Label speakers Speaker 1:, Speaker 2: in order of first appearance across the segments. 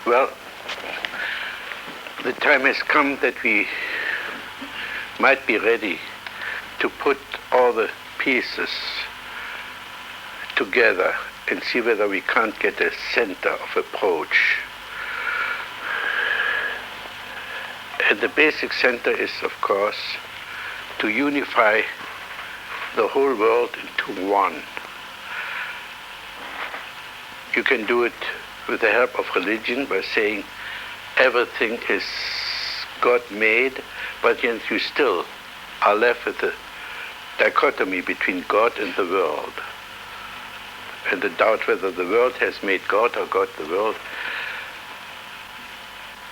Speaker 1: Well, the time has come that we might be ready to put all the pieces together and see whether we can't get a center of approach. And the basic center is, of course, to unify the whole world into one. You can do it with the help of religion by saying everything is God-made, but yet you still are left with the dichotomy between God and the world. And the doubt whether the world has made God or God the world.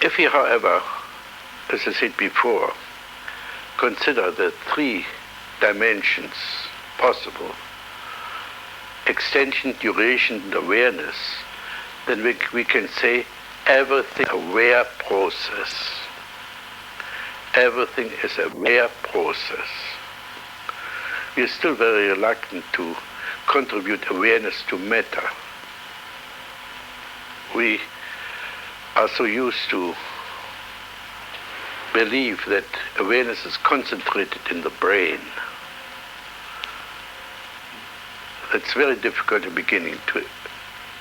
Speaker 1: If we, however, as I said before, consider the three dimensions possible, extension, duration, and awareness, then we can say everything is a aware process. Everything is a aware process. We are still very reluctant to contribute awareness to matter. We are so used to believe that awareness is concentrated in the brain. It's very difficult in the beginning to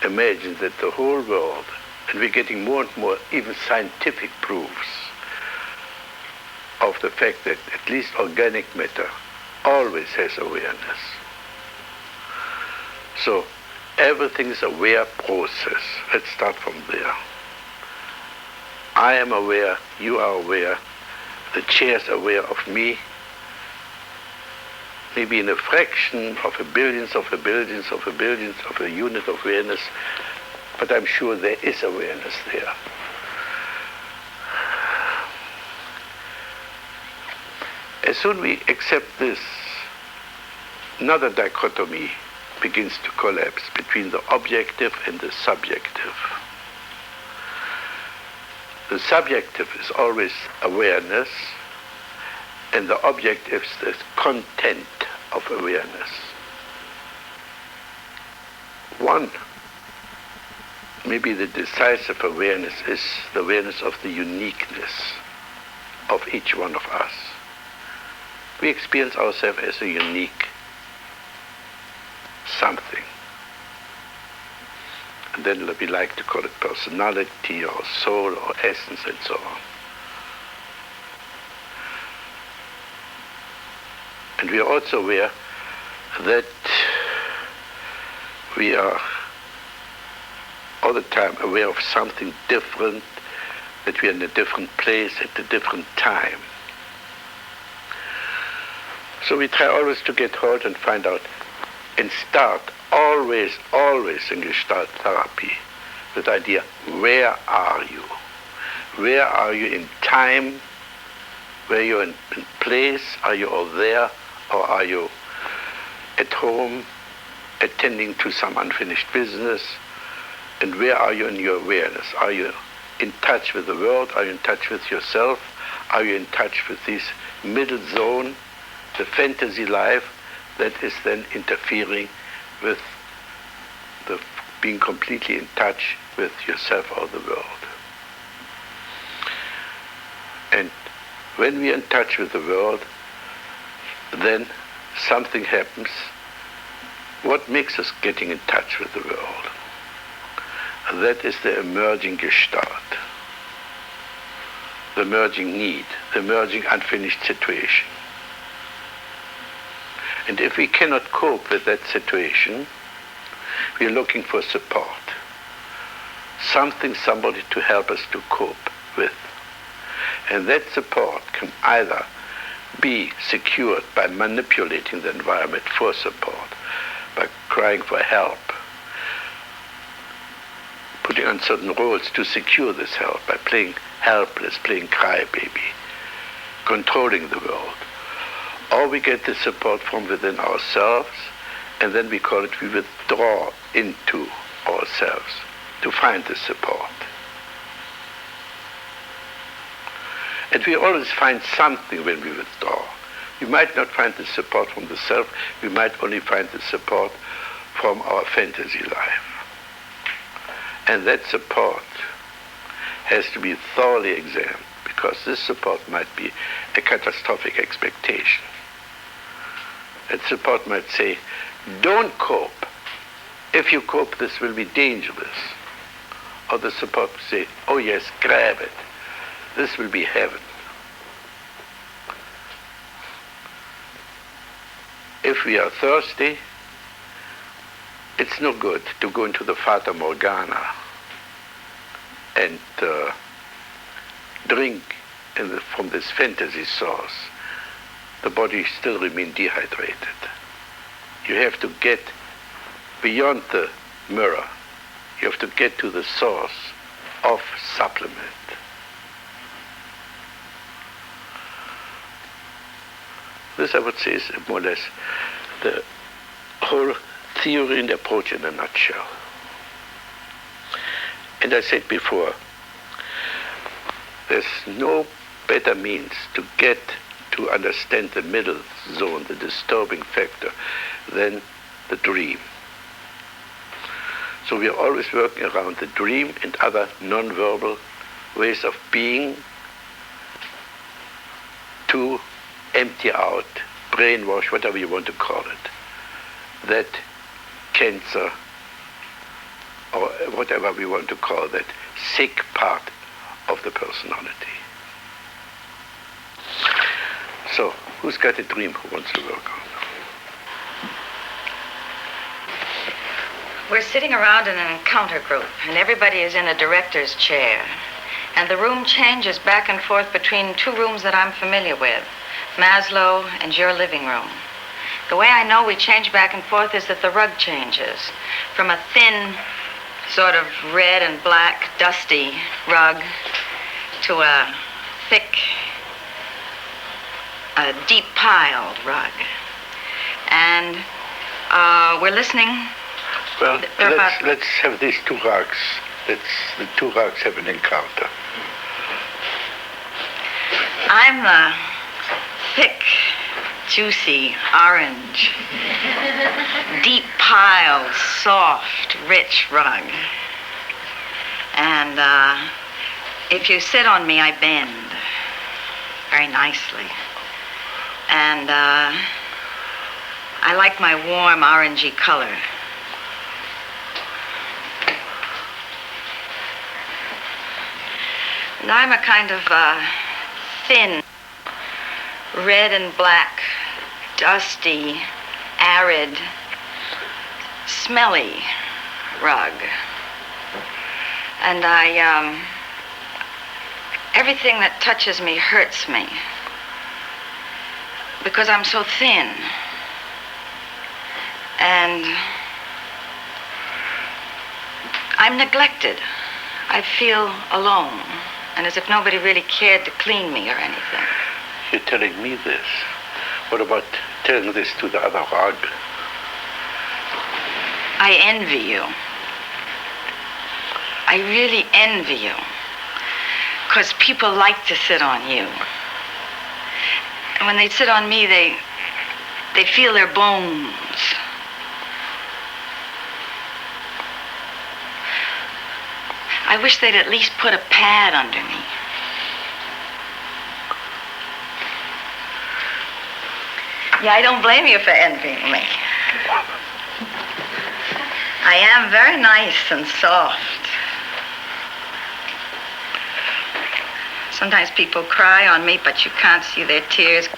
Speaker 1: imagine that the whole world, and we're getting more and more even scientific proofs of the fact that at least organic matter always has awareness. So everything is a aware process. Let's start from there. I am aware, you are aware, the chair is aware of me, maybe in a fraction of a billionth of a billionth of a billionth of a unit of awareness, but I'm sure there is awareness there. As soon as we accept this, another dichotomy begins to collapse between the objective and the subjective. The subjective is always awareness, and the objective is the content of awareness. One, maybe the decisive awareness, is the awareness of the uniqueness of each one of us. We experience ourselves as a unique something. And then we like to call it personality or soul or essence and so on. And we are also aware that we are all the time aware of something different, that we are in a different place at a different time. So we try always to get hold and find out and start always in Gestalt therapy with the idea, where are you? Where are you in time? Where you're in place? Are you all there? Or are you at home attending to some unfinished business? And where are you in your awareness? Are you in touch with the world? Are you in touch with yourself? Are you in touch with this middle zone, the fantasy life that is then interfering with the being completely in touch with yourself or the world? And when we are in touch with the world, then something happens. What makes us getting in touch with the world? That is the emerging Gestalt, the emerging need, the emerging unfinished situation. And if we cannot cope with that situation, we are looking for support. Somebody to help us to cope with. And that support can either be secured by manipulating the environment for support, by crying for help, putting on certain roles to secure this help, by playing helpless, playing crybaby, controlling the world. Or we get the support from within ourselves, and then we call it, we withdraw into ourselves to find the support. And we always find something when we withdraw. We might not find the support from the self, we might only find the support from our fantasy life. And that support has to be thoroughly examined, because this support might be a catastrophic expectation. And support might say, don't cope. If you cope, this will be dangerous. Or the support will say, oh yes, grab it. This will be heaven. If we are thirsty, it's no good to go into the Fata Morgana and drink from this fantasy source. The body still remains dehydrated. You have to get beyond the mirror. You have to get to the source of supplement. This, I would say, is more or less the whole theory and approach in a nutshell. And I said before, there's no better means to get to understand the middle zone, the disturbing factor, than the dream. So we are always working around the dream and other non-verbal ways of being to empty out, brainwash, whatever you want to call it, that cancer, or whatever we want to call that sick part of the personality. So, who's got a dream who wants to work on?
Speaker 2: We're sitting around in an encounter group, and everybody is in a director's chair. And the room changes back and forth between two rooms that I'm familiar with, Maslow and your living room. The way I know we change back and forth is that the rug changes from a thin, sort of red and black, dusty rug to a thick, deep piled rug. And we're listening.
Speaker 1: Well, let's have these two rugs. The two rugs have an encounter.
Speaker 2: I'm the thick, juicy, orange, deep piled, soft, rich rug. And if you sit on me, I bend very nicely. And I like my warm, orangey color. And I'm a kind of thin, red and black, dusty, arid, smelly rug. And everything that touches me hurts me because I'm so thin. And I'm neglected. I feel alone, and as if nobody really cared to clean me or anything.
Speaker 1: You're telling me this. What about telling this to the other rug?
Speaker 2: I envy you. I really envy you. Because people like to sit on you. And when they sit on me, they feel their bones. I wish they'd at least put a pad under me. Yeah, I don't blame you for envying me. I am very nice and soft. Sometimes people cry on me, but you can't see their tears.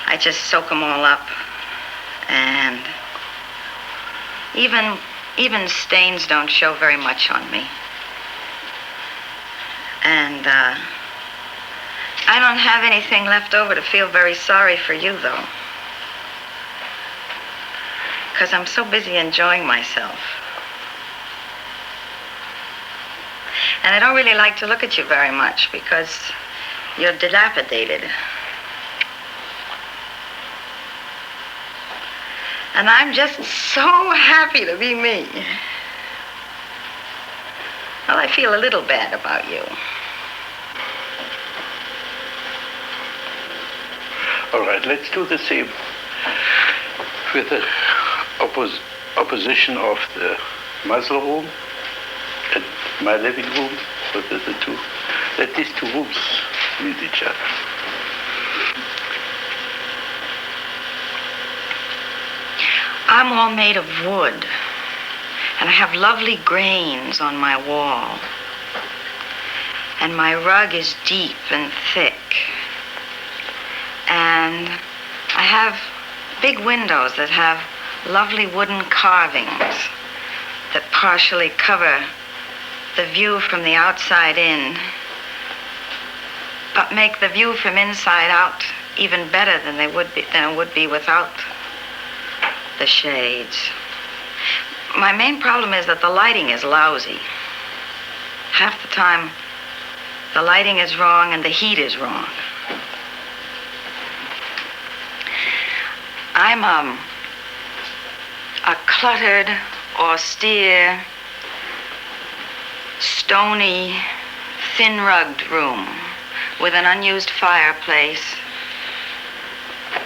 Speaker 2: I just soak them all up. And even stains don't show very much on me. And I don't have anything left over to feel very sorry for you, though. Because I'm so busy enjoying myself. And I don't really like to look at you very much because you're dilapidated. And I'm just so happy to be me. Well, I feel a little bad about you.
Speaker 1: All right, let's do the same with the opposition of the Maslow room and my living room. What are the two? That these two rooms meet each other.
Speaker 2: I'm all made of wood, and I have lovely grains on my wall. And my rug is deep and thick. And I have big windows that have lovely wooden carvings that partially cover the view from the outside in, but make the view from inside out even better than it would be without the shades. My main problem is that the lighting is lousy. Half the time, the lighting is wrong and the heat is wrong. I'm a cluttered, austere, stony, thin-rugged room with an unused fireplace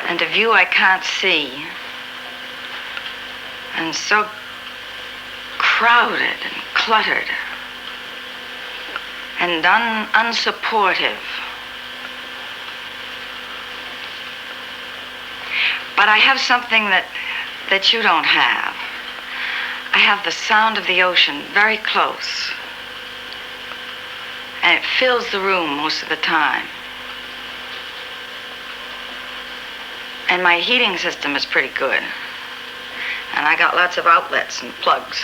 Speaker 2: and a view I can't see, and so crowded and cluttered and unsupportive. But I have something that you don't have. I have the sound of the ocean very close, and it fills the room most of the time. And my heating system is pretty good, and I got lots of outlets and plugs.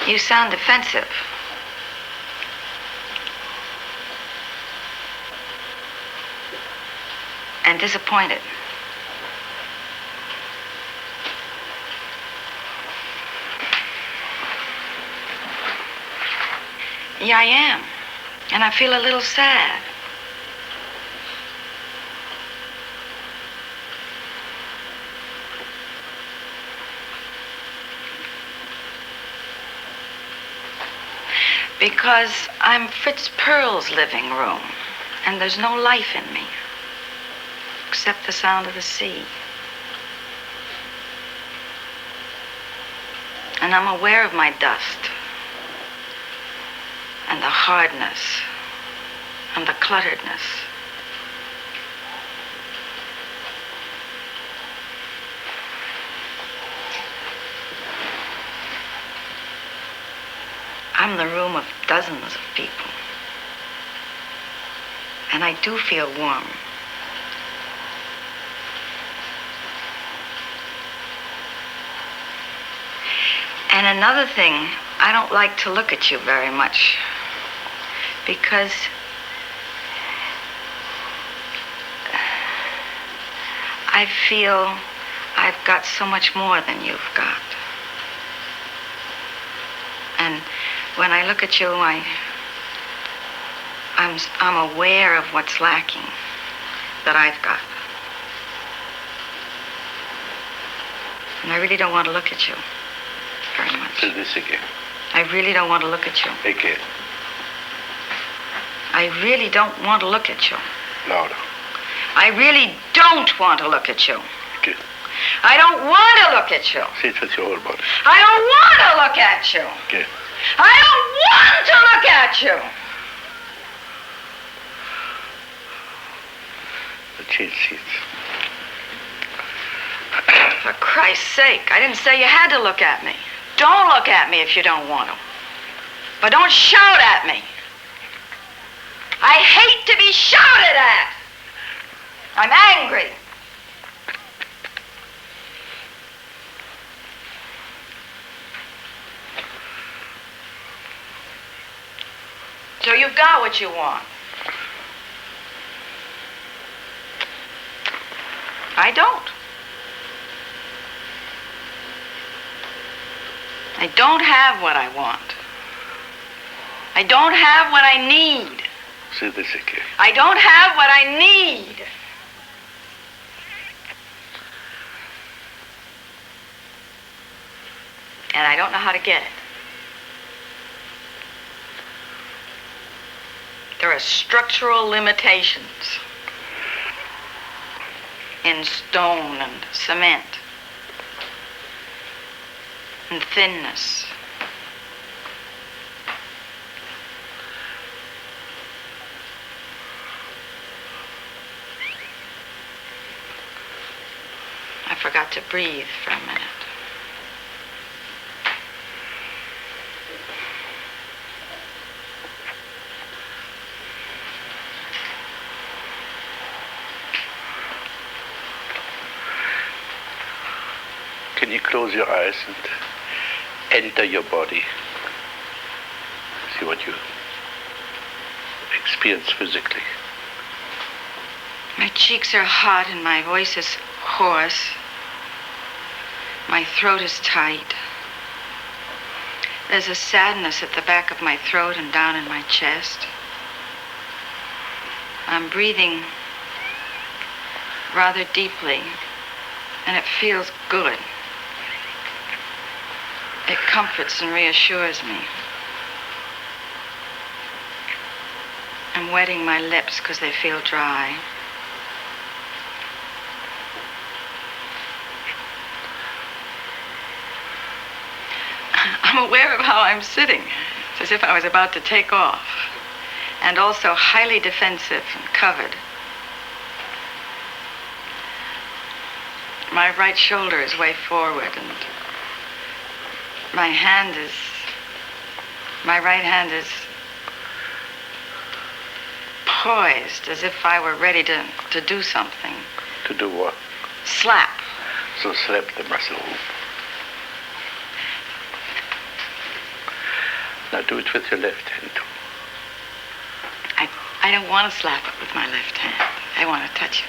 Speaker 2: You sound defensive. And disappointed. Yeah, I am. And I feel a little sad. Because I'm Fritz Perls' living room, and there's no life in me, except the sound of the sea. And I'm aware of my dust, and the hardness, and the clutteredness. I'm the room of dozens of people. And I do feel warm. And another thing, I don't like to look at you very much, because I feel I've got so much more than you've got. And when I look at you, I'm aware of what's lacking that I've got. And I really don't want to look at you very much.
Speaker 1: Do this again.
Speaker 2: I really don't want to look at you.
Speaker 1: Again.
Speaker 2: I really don't want to look at you.
Speaker 1: Louder.
Speaker 2: I really don't want to look at you.
Speaker 1: Okay.
Speaker 2: I don't want to look at you.
Speaker 1: Say it with your whole body.
Speaker 2: I don't want to look at you.
Speaker 1: Okay.
Speaker 2: I don't want to look at you.
Speaker 1: Change seats.
Speaker 2: For Christ's sake, I didn't say you had to look at me. Don't look at me if you don't want to. But don't shout at me. I hate to be shouted at. I'm angry. So you've got what you want. I don't. I don't have what I want. I don't have what I need.
Speaker 1: Say this again.
Speaker 2: I don't have what I need. And I don't know how to get it. There are structural limitations in stone and cement and thinness. I forgot to breathe for a minute.
Speaker 1: Can you close your eyes and enter your body? See what you experience physically.
Speaker 2: My cheeks are hot and my voice is hoarse. My throat is tight. There's a sadness at the back of my throat and down in my chest. I'm breathing rather deeply, and it feels good. It comforts and reassures me. I'm wetting my lips because they feel dry. I'm aware of how I'm sitting. It's as if I was about to take off. And also highly defensive and covered. My right shoulder is way forward and my right hand is poised as if I were ready to do something.
Speaker 1: To do what?
Speaker 2: Slap.
Speaker 1: So slap the muscle. Now do it with your left hand too.
Speaker 2: I don't want to slap it with my left hand. I want to touch it.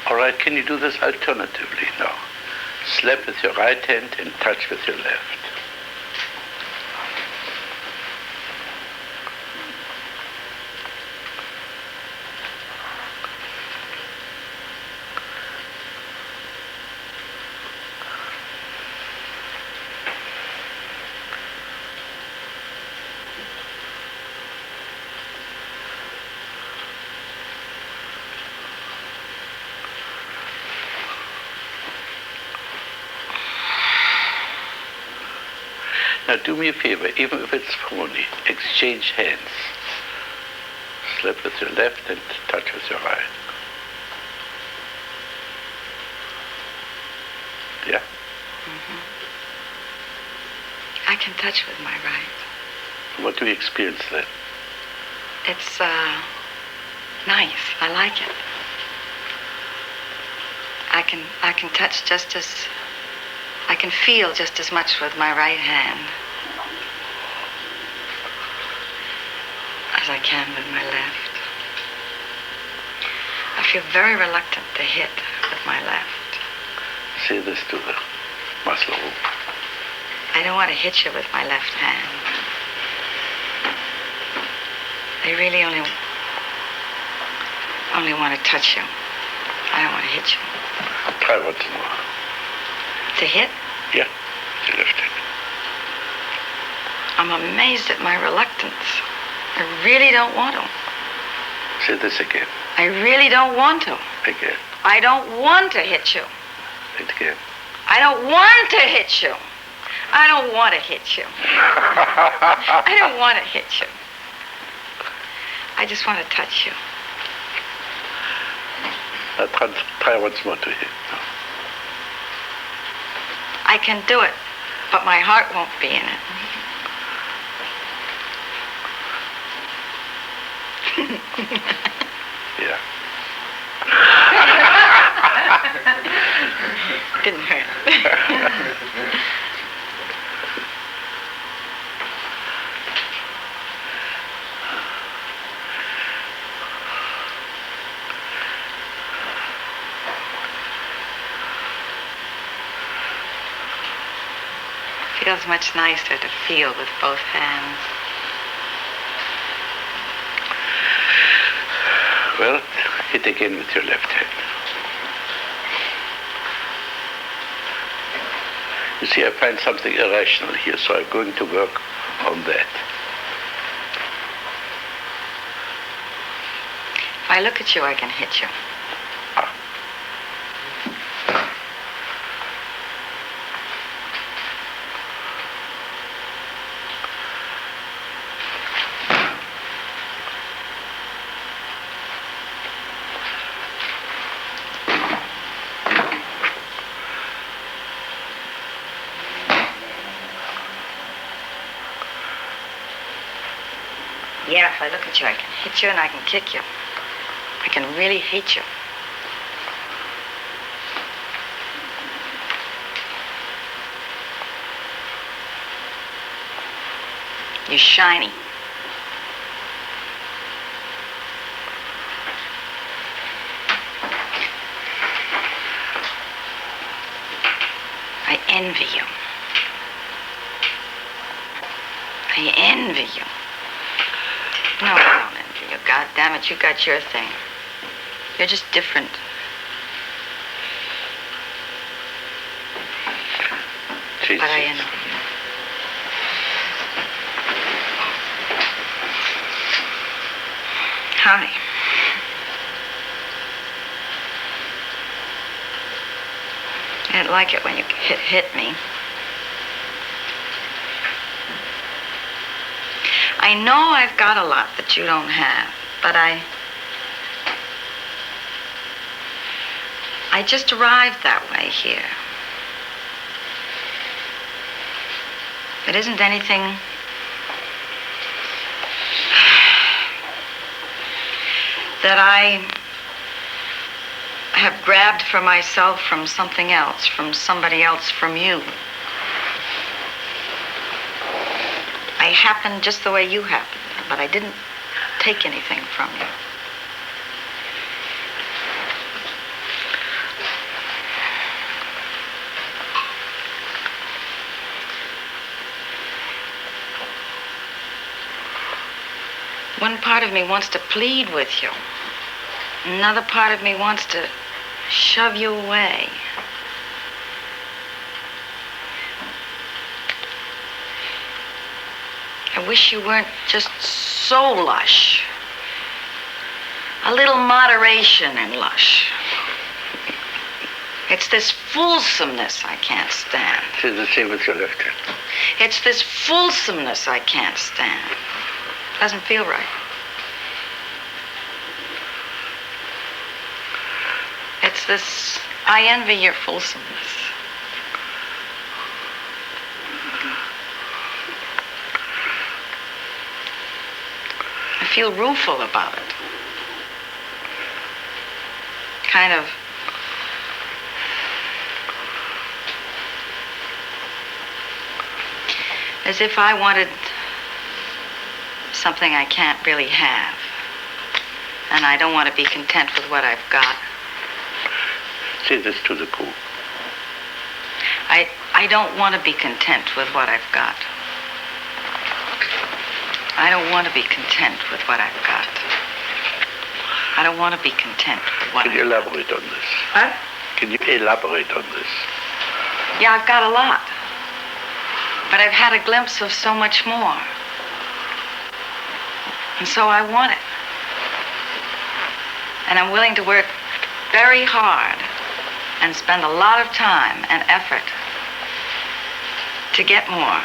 Speaker 1: All right, can you do this alternatively now? Slap with your right hand and touch with your left. Now do me a favor, even if it's phony, exchange hands. Slap with your left and touch with your right. Yeah?
Speaker 2: Mm-hmm. I can touch with my right.
Speaker 1: What do you experience then?
Speaker 2: It's nice. I like it. I can touch just as I can feel just as much with my right hand as I can with my left. I feel very reluctant to hit with my left.
Speaker 1: Say this to the muscle.
Speaker 2: I don't want to hit you with my left hand. I really only want to touch you. I don't want to hit you.
Speaker 1: Try once more.
Speaker 2: To hit?
Speaker 1: Yeah, with your left hand.
Speaker 2: I'm amazed at my reluctance. I really don't want to.
Speaker 1: Say this again.
Speaker 2: I really don't want to.
Speaker 1: Again.
Speaker 2: I don't want to hit you.
Speaker 1: Again.
Speaker 2: I don't want to hit you. I don't want to hit you. I don't want to hit you. I just want to touch you.
Speaker 1: Now try once more to hit.
Speaker 2: I can do it, but my heart won't be in it.
Speaker 1: Yeah.
Speaker 2: Didn't hurt. Feels much nicer to feel with both hands.
Speaker 1: Well, hit again with your left hand. You see, I find something irrational here, so I'm going to work on that.
Speaker 2: If I look at you, I can hit you. Yeah, if I look at you, I can hit you and I can kick you. I can really hate you. You're shiny. I envy you. I envy you. No, I don't envy you. God damn it, you got your thing. You're just different.
Speaker 1: Jesus.
Speaker 2: But I envy you. Howdy. I didn't like it when you hit me. I know I've got a lot that you don't have, but I just arrived that way here. It isn't anything that I have grabbed for myself from something else, from somebody else, from you. I happened just the way you happened, but I didn't take anything from you. One part of me wants to plead with you. Another part of me wants to shove you away. I wish you weren't just so lush. A little moderation in lush. It's this fulsomeness I can't stand.
Speaker 1: It's the same with your left hand.
Speaker 2: It's this fulsomeness I can't stand. Doesn't feel right. It's this, I envy your fulsomeness. I feel rueful about it. Kind of as if I wanted something I can't really have. And I don't want to be content with what I've got.
Speaker 1: Say this to the group.
Speaker 2: I don't want to be content with what I've got. I don't want to be content with what I've got. I don't want to be content with what I've got.
Speaker 1: Can you elaborate on this?
Speaker 2: What?
Speaker 1: Can you elaborate on this?
Speaker 2: Yeah, I've got a lot. But I've had a glimpse of so much more. And so I want it. And I'm willing to work very hard and spend a lot of time and effort to get more.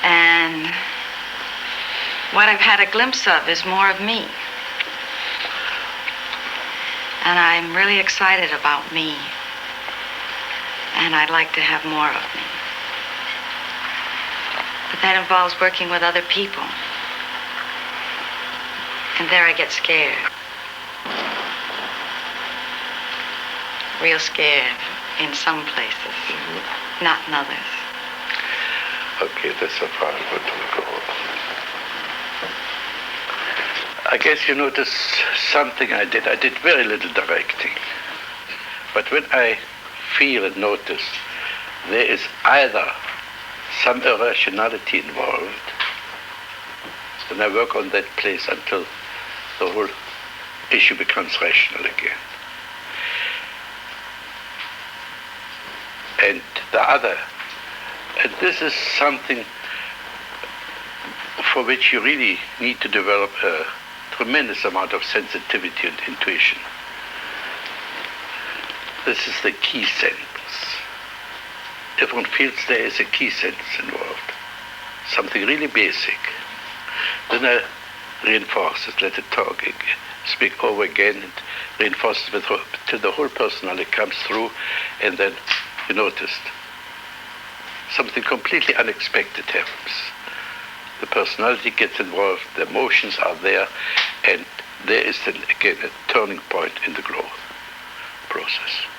Speaker 2: And what I've had a glimpse of is more of me. And I'm really excited about me. And I'd like to have more of me. But that involves working with other people. And there I get scared. Real scared in some places, not in others.
Speaker 1: Okay, that's so far as we're going to go. I guess you notice something I did. I did very little directing. But when I feel and notice there is either some irrationality involved, then I work on that place until the whole issue becomes rational again. And the other, and this is something for which you really need to develop a tremendous amount of sensitivity and intuition. This is the key sense. If one feels there is a key sense involved, something really basic, then I reinforce it, let it talk again, speak over again, and reinforce it till the whole personality comes through, and then you noticed something completely unexpected happens. The personality gets involved, the emotions are there, and there is then again a turning point in the growth process.